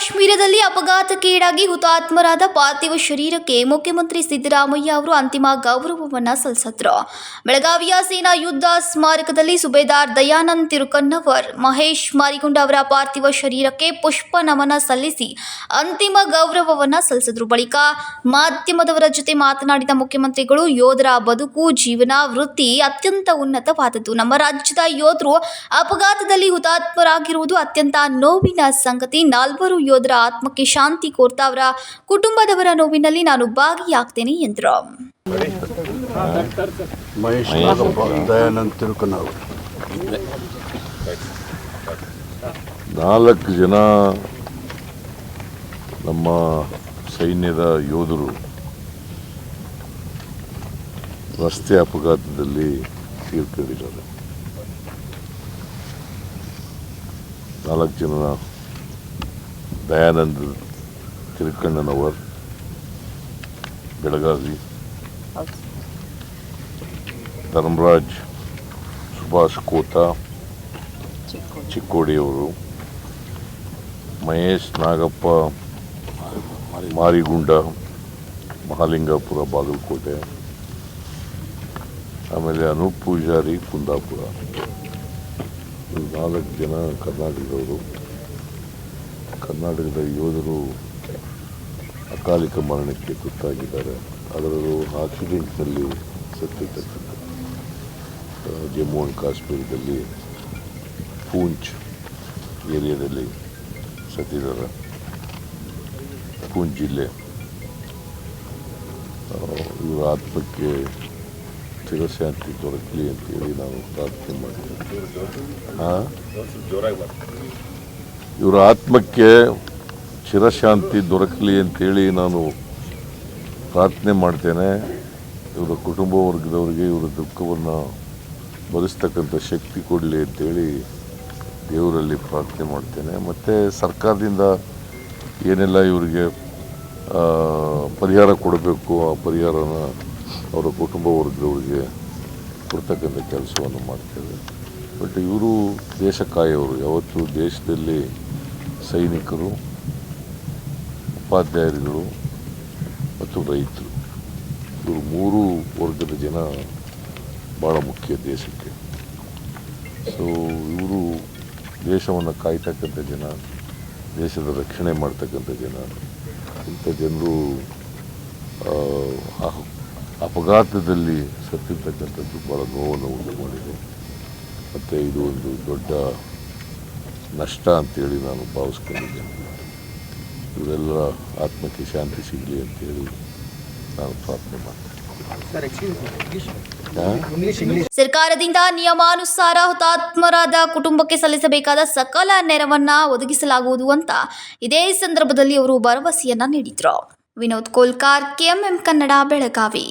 ಕಾಶ್ಮೀರದಲ್ಲಿ ಅಪಘಾತಕ್ಕೀಡಾಗಿ ಹುತಾತ್ಮರಾದ ಪಾರ್ಥಿವ ಶರೀರಕ್ಕೆ ಮುಖ್ಯಮಂತ್ರಿ ಸಿದ್ದರಾಮಯ್ಯ ಅವರು ಅಂತಿಮ ಗೌರವವನ್ನು ಸಲ್ಲಿಸಿದರು. ಬೆಳಗಾವಿಯ ಸೇನಾ ಯುದ್ಧ ಸ್ಮಾರಕದಲ್ಲಿ ಸುಬೇದಾರ್ ದಯಾನಂದ್ ತಿರುಕಣ್ಣವರ್, ಮಹೇಶ್ ಮಾರಿಗುಂಡ ಅವರ ಪಾರ್ಥಿವ ಶರೀರಕ್ಕೆ ಪುಷ್ಪ ನಮನ ಸಲ್ಲಿಸಿ ಅಂತಿಮ ಗೌರವವನ್ನು ಸಲ್ಲಿಸಿದರು. ಬಳಿಕ ಮಾಧ್ಯಮದವರ ಜೊತೆ ಮಾತನಾಡಿದ ಮುಖ್ಯಮಂತ್ರಿಗಳು, ಯೋಧರ ಬದುಕು, ಜೀವನ, ವೃತ್ತಿ ಅತ್ಯಂತ ಉನ್ನತವಾದದ್ದು. ನಮ್ಮ ರಾಜ್ಯದ ಯೋಧರು ಅಪಘಾತದಲ್ಲಿ ಹುತಾತ್ಮರಾಗಿರುವುದು ಅತ್ಯಂತ ನೋವಿನ ಸಂಗತಿ. 4 ಯೋಧರ ಆತ್ಮಕ್ಕೆ ಶಾಂತಿ ಕೋರ್ತಾ ಅವರ ಕುಟುಂಬದವರ ನೋವಿನಲ್ಲಿ ನಾನು ಭಾಗಿಯಾಗ್ತೇನೆ ಎಂದರು. ಮಹೇಶ್ ದಯಾನಂದ್ ತಿರುಕಣ್ಣವರ್ 4 ಜನ ನಮ್ಮ ಸೈನ್ಯದ ಯೋಧರು ರಸ್ತೆ ಅಪಘಾತದಲ್ಲಿ ತೀರ್ಕೊಂಡಿದ್ದಾರೆ. 4 ಜನ ದಯಾನಂದ್ ತಿರುಕಣ್ಣನವರ್ ಬೆಳಗಾವಿ, ಧರ್ಮರಾಜ್ ಸುಭಾಷ್ ಕೋತಾ ಚಿಕ್ಕೋಡಿಯವರು, ಮಹೇಶ್ ನಾಗಪ್ಪ ಮಾರಿಗುಂಡ ಮಹಾಲಿಂಗಾಪುರ ಬಾಗಲಕೋಟೆ, ಆಮೇಲೆ ಅನೂಪ್ ಪೂಜಾರಿ ಕುಂದಾಪುರ. 4 ಜನ ಕರ್ನಾಟಕದವರು. ಕರ್ನಾಟಕದ ಯೋಧರು ಅಕಾಲಿಕ ಮರಣಕ್ಕೆ ತುತ್ತಾಗಿದ್ದಾರೆ. ಅದರಲ್ಲೂ ಆಕ್ಸಿಡೆಂಟ್ನಲ್ಲಿ ಸತ್ತಿರ್ತಕ್ಕಂಥ ಜಮ್ಮು ಆ್ಯಂಡ್ ಕಾಶ್ಮೀರದಲ್ಲಿ ಪೂಂಚ್ ಏರಿಯಾದಲ್ಲಿ ಸತ್ತಿದ್ದಾರೆ. ಪೂಂಚ್ ಜಿಲ್ಲೆ. ಇವರ ಆತ್ಮಕ್ಕೆ ಚಿರಶಾಂತಿ ದೊರಕಲಿ ಅಂತೇಳಿ ನಾವು ಪ್ರಾರ್ಥನೆ ಮಾಡ್ತೀವಿ. ಇವರ ಆತ್ಮಕ್ಕೆ ಚಿರಶಾಂತಿ ದೊರಕಲಿ ಅಂತೇಳಿ ನಾನು ಪ್ರಾರ್ಥನೆ ಮಾಡ್ತೇನೆ. ಇವರ ಕುಟುಂಬ ವರ್ಗದವರಿಗೆ ಇವರ ದುಃಖವನ್ನು ಭರಿಸ್ತಕ್ಕಂಥ ಶಕ್ತಿ ಕೊಡಲಿ ಅಂತೇಳಿ ದೇವರಲ್ಲಿ ಪ್ರಾರ್ಥನೆ ಮಾಡ್ತೇನೆ. ಮತ್ತು ಸರ್ಕಾರದಿಂದ ಏನೆಲ್ಲ ಇವರಿಗೆ ಪರಿಹಾರ ಕೊಡಬೇಕು ಆ ಪರಿಹಾರನ ಅವರ ಕುಟುಂಬ ವರ್ಗದವರಿಗೆ ಕೊಡ್ತಕ್ಕಂಥ ಕೆಲಸವನ್ನು ಮಾಡ್ತೇವೆ. ಬಟ್ ಇವರು ದೇಶ ಕಾಯೋರು. ಯಾವತ್ತೂ ದೇಶದಲ್ಲಿ ಸೈನಿಕರು, ಉಪಾಧ್ಯಾಯರುಗಳು ಮತ್ತು ರೈತರು, ಇವರು 3 ವರ್ಗದ ಜನ ಭಾಳ ಮುಖ್ಯ ದೇಶಕ್ಕೆ. ಸೊ ಇವರು ದೇಶವನ್ನು ಕಾಯ್ತಕ್ಕಂಥ ಜನ, ದೇಶದ ರಕ್ಷಣೆ ಮಾಡ್ತಕ್ಕಂಥ ಜನ. ಇಂಥ ಜನರು ಅಪಘಾತದಲ್ಲಿ ಸತ್ತಿರ್ತಕ್ಕಂಥದ್ದು ಭಾಳ ನೋವನ್ನು ಉಂಟು ಮಾಡಿದೆ. ಮತ್ತು ಇದು ಒಂದು ದೊಡ್ಡ ನಷ್ಟ ಅಂತೇಳಿ ನಾನು ಭಾವಿಸ್ಕೊಂಡಿದ್ದೇನೆ. ಇವರೆಲ್ಲರ ಆತ್ಮಕ್ಕೆ ಶಾಂತಿ ಸಿಗಲಿ ಅಂತೇಳಿ ನಾನು ಪ್ರಾರ್ಥನೆ ಮಾಡ್ತೇನೆ. ಸರ್ಕಾರದಿಂದ ನಿಯಮಾನುಸಾರ ಹುತಾತ್ಮರಾದ ಕುಟುಂಬಕ್ಕೆ ಸಲ್ಲಿಸಬೇಕಾದ ಸಕಲ ನೆರವನ್ನ ಒದಗಿಸಲಾಗುವುದು ಅಂತ ಇದೇ ಸಂದರ್ಭದಲ್ಲಿ ಅವರು ಭರವಸೆಯನ್ನ ನೀಡಿದರು. ವಿನೋದ್ ಕೋಲ್ಕಾರ್, ಕೆಎಂಎಂ ಕನ್ನಡ, ಬೆಳಗಾವಿ.